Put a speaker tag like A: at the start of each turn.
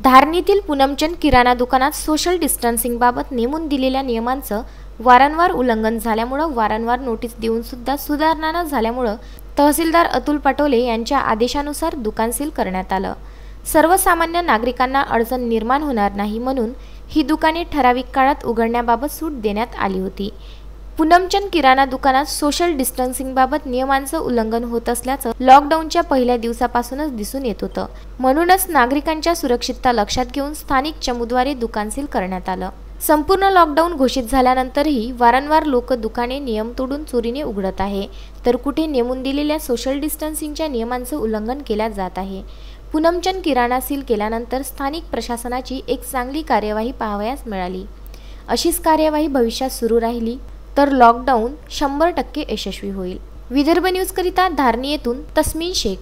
A: धारणीतील पूनमचंद किराणा दुकानात सोशल डिस्टन्सिंगबाबत नेमून दिलेल्या नियमांचं वारंवार उल्लंघन झाल्यामुळे वारंवार नोटीस देऊन सुद्धा सुधारणा न झाल्यामुळे तहसीलदार अतुल पटोले यांच्या आदेशानुसार दुकान सील करण्यात आलं। सर्वसामान्य नागरिकांना अडचण निर्माण होणार नाही म्हणून ही दुकाने ठराविक काळात उघडण्याबाबत सूट देण्यात आली होती। पूनमचंद किराणा दुकानात सोशल डिस्टन्सिंगबाबत नियमांचं उल्लंघन होत असल्याचं लॉकडाऊनच्या पहिल्या दिवसापासूनच दिसून येत होतं। म्हणूनच नागरिकांच्या सुरक्षितता लक्षात घेऊन स्थानिक चमूद्वारे दुकान सील करण्यात आलं। संपूर्ण लॉकडाऊन घोषित झाल्यानंतरही वारंवार लोक दुकाने नियम तोडून चोरीने उघडत आहे, तर कुठे नेमून दिलेल्या सोशल डिस्टन्सिंगच्या नियमांचं उल्लंघन केल्या जात आहे। पूनमचंद किराणा सील केल्यानंतर स्थानिक प्रशासनाची एक चांगली कार्यवाही पाहावयास मिळाली। अशीच कार्यवाही भविष्यात सुरू राहिली तर लॉकडाऊन 100% यशस्वी होईल। विदर्भ न्यूज करिता धारणी येथून तस्मीन शेख।